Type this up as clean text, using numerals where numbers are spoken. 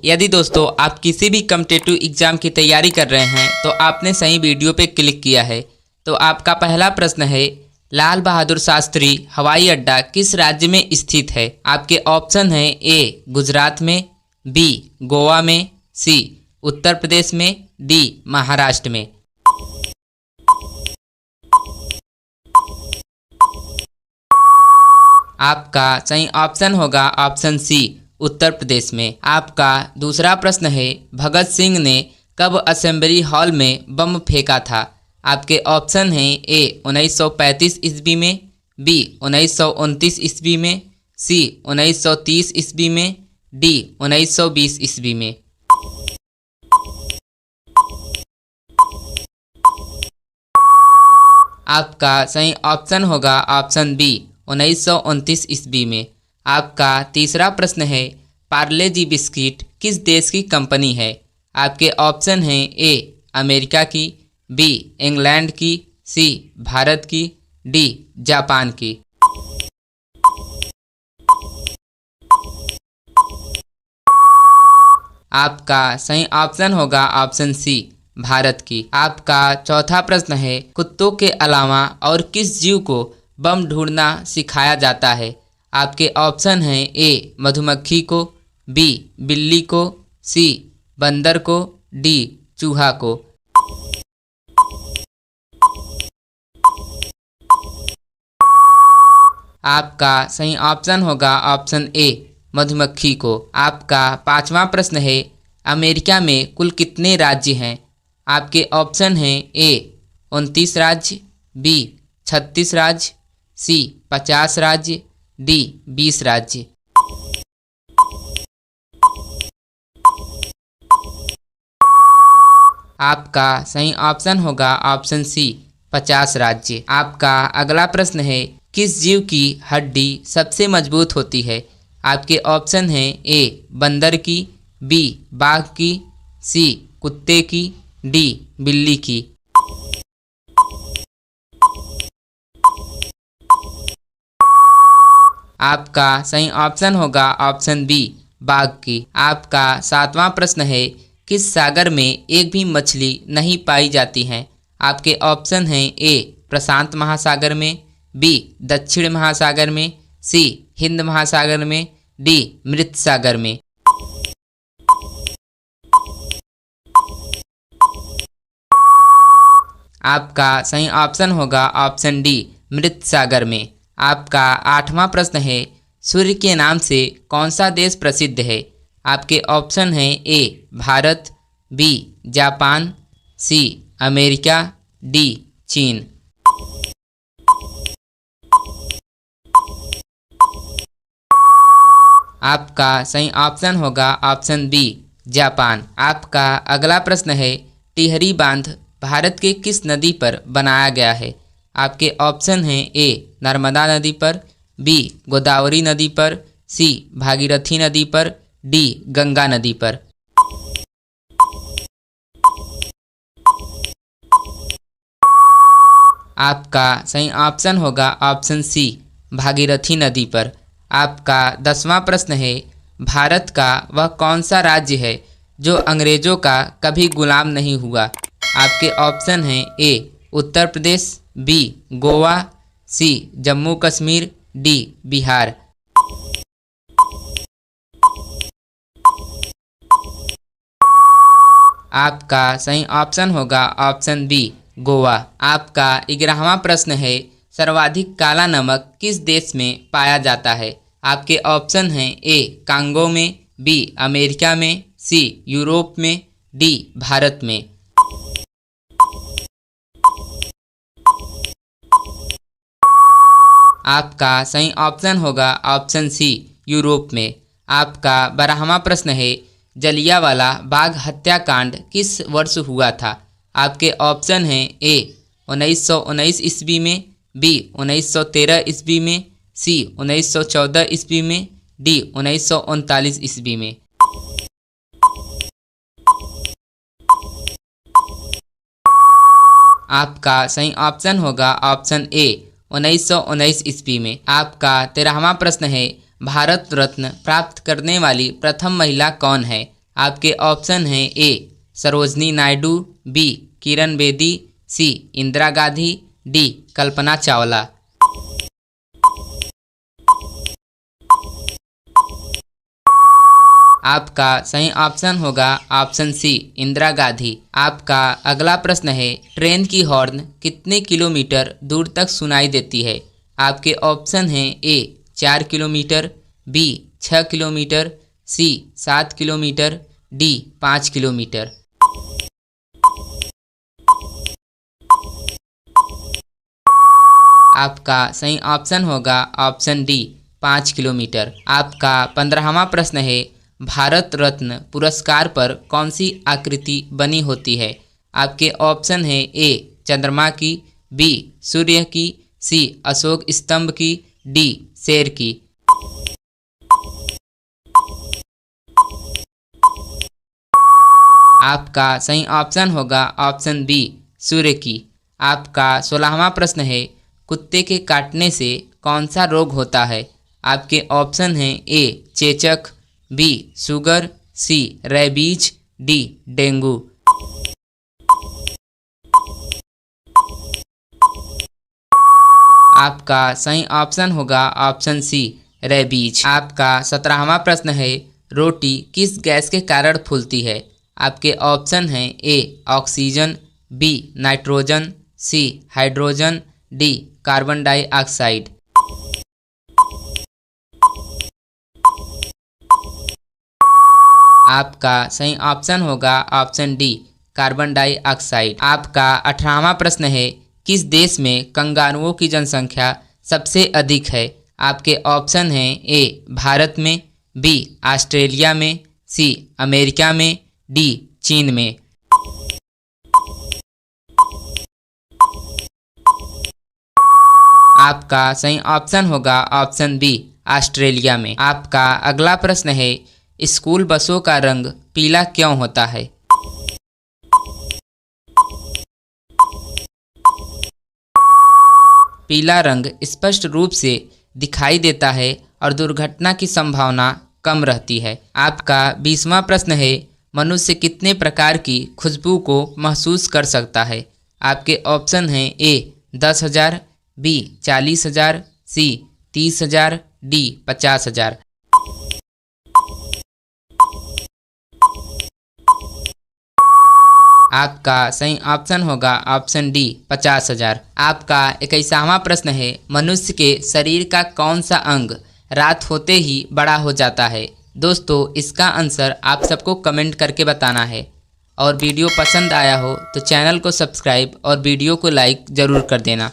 यदि दोस्तों आप किसी भी कॉम्पिटिटिव एग्जाम की तैयारी कर रहे हैं तो आपने सही वीडियो पे क्लिक किया है। तो आपका पहला प्रश्न है, लाल बहादुर शास्त्री हवाई अड्डा किस राज्य में स्थित है? आपके ऑप्शन है ए गुजरात में, बी गोवा में, सी उत्तर प्रदेश में, डी महाराष्ट्र में। आपका सही ऑप्शन होगा ऑप्शन सी उत्तर प्रदेश में। आपका दूसरा प्रश्न है, भगत सिंह ने कब असेंबली हॉल में बम फेंका था? आपके ऑप्शन हैं ए 1935 ईस्वी में, बी 1929 ईस्वी में, सी 1930 ईस्वी में, डी 1920 ईस्वी में। आपका सही ऑप्शन होगा ऑप्शन बी 1929 ईस्वी में। आपका तीसरा प्रश्न है, पार्ले जी बिस्किट किस देश की कंपनी है? आपके ऑप्शन हैं ए अमेरिका की, बी इंग्लैंड की, सी भारत की, डी जापान की। आपका सही ऑप्शन होगा ऑप्शन सी भारत की। आपका चौथा प्रश्न है, कुत्तों के अलावा और किस जीव को बम ढूंढना सिखाया जाता है? आपके ऑप्शन हैं ए मधुमक्खी को, बी बिल्ली को, सी बंदर को, डी चूहा को। आपका सही ऑप्शन होगा ऑप्शन ए मधुमक्खी को। आपका पांचवा प्रश्न है, अमेरिका में कुल कितने राज्य हैं? आपके ऑप्शन हैं ए 29 राज्य, बी 36 राज्य, सी 50 राज्य, डी 20 राज्य। आपका सही ऑप्शन होगा ऑप्शन सी 50 राज्य। आपका अगला प्रश्न है, किस जीव की हड्डी सबसे मजबूत होती है? आपके ऑप्शन हैं ए बंदर की, बी बाघ की, सी कुत्ते की, डी बिल्ली की। आपका सही ऑप्शन होगा ऑप्शन बी बाघ की। आपका सातवां प्रश्न है, किस सागर में एक भी मछली नहीं पाई जाती है? आपके ऑप्शन हैं ए प्रशांत महासागर में, बी दक्षिण महासागर में, सी हिंद महासागर में, डी मृत सागर में। आपका सही ऑप्शन होगा ऑप्शन डी मृत सागर में। आपका आठवां प्रश्न है, सूर्य के नाम से कौन सा देश प्रसिद्ध है? आपके ऑप्शन हैं A Bharat, B Japan, C America, D China. आपका सही ऑप्शन होगा ऑप्शन बी जापान। आपका अगला प्रश्न है, टिहरी बांध भारत के किस नदी पर बनाया गया है? आपके ऑप्शन हैं ए नर्मदा नदी पर, बी गोदावरी नदी पर, सी भागीरथी नदी पर, डी गंगा नदी पर। आपका सही ऑप्शन होगा ऑप्शन सी भागीरथी नदी पर। आपका 10वां प्रश्न है, भारत का वह कौन सा राज्य है जो अंग्रेजों का कभी गुलाम नहीं हुआ? आपके ऑप्शन हैं ए उत्तर प्रदेश, बी गोवा, सी जम्मू कश्मीर, डी बिहार। आपका सही ऑप्शन होगा ऑप्शन बी गोवा। आपका 11वां प्रश्न है, सर्वाधिक काला नमक किस देश में पाया जाता है? आपके ऑप्शन हैं ए कांगो में, बी अमेरिका में, सी यूरोप में, डी भारत में। आपका सही ऑप्शन होगा ऑप्शन सी यूरोप में। आपका 12वां प्रश्न है, जलियांवाला बाग हत्याकांड किस वर्ष हुआ था? आपके ऑप्शन हैं ए 1919 ईस्वी में, बी 1913 ईस्वी में, सी 1914 ईस्वी में, डी 1939 ईस्वी में। आपका सही ऑप्शन होगा ऑप्शन ए 1919 ईस्वी में। आपका 13वां प्रश्न है, भारत रत्न प्राप्त करने वाली प्रथम महिला कौन है? आपके ऑप्शन हैं ए सरोजनी नायडू, बी किरण बेदी, सी इंदिरा गांधी, डी कल्पना चावला। आपका सही ऑप्शन होगा ऑप्शन सी इंदिरा गांधी। आपका अगला प्रश्न है, ट्रेन की हॉर्न कितने किलोमीटर दूर तक सुनाई देती है? आपके ऑप्शन हैं ए 4 किलोमीटर, बी 6 किलोमीटर, सी 7 किलोमीटर, डी 5 किलोमीटर। आपका सही ऑप्शन होगा ऑप्शन डी 5 किलोमीटर। आपका 15वां प्रश्न है, भारत रत्न पुरस्कार पर कौन सी आकृति बनी होती है? आपके ऑप्शन है ए चंद्रमा की, बी सूर्य की, सी अशोक स्तंभ की, डी शेर की। आपका सही ऑप्शन होगा ऑप्शन बी सूर्य की। आपका 16वां प्रश्न है, कुत्ते के काटने से कौन सा रोग होता है? आपके ऑप्शन हैं ए चेचक, बी शुगर, सी रेबीज, डी डेंगू। आपका सही ऑप्शन होगा ऑप्शन सी रेबीज। आपका 17वां प्रश्न है, रोटी किस गैस के कारण फूलती है? आपके ऑप्शन हैं A oxygen, B nitrogen, C hydrogen, D carbon dioxide. आपका सही ऑप्शन होगा ऑप्शन डी कार्बन डाइऑक्साइड। आपका 18वां प्रश्न है, किस देश में कंगारुओं की जनसंख्या सबसे अधिक है? आपके ऑप्शन हैं ए भारत में, बी ऑस्ट्रेलिया में, सी अमेरिका में, डी चीन में। आपका सही ऑप्शन होगा ऑप्शन बी ऑस्ट्रेलिया में। आपका अगला प्रश्न है, स्कूल बसों का रंग पीला क्यों होता है? पीला रंग स्पष्ट रूप से दिखाई देता है और दुर्घटना की संभावना कम रहती है। आपका 20वां प्रश्न है, मनुष्य कितने प्रकार की खुशबू को महसूस कर सकता है? आपके ऑप्शन हैं ए 10,000, बी 40,000, सी 30,000, डी 50,000। आपका सही ऑप्शन होगा ऑप्शन डी 50,000। आपका 21वां प्रश्न है, मनुष्य के शरीर का कौन सा अंग रात होते ही बड़ा हो जाता है? दोस्तों इसका आंसर आप सबको कमेंट करके बताना है और वीडियो पसंद आया हो तो चैनल को सब्सक्राइब और वीडियो को लाइक ज़रूर कर देना।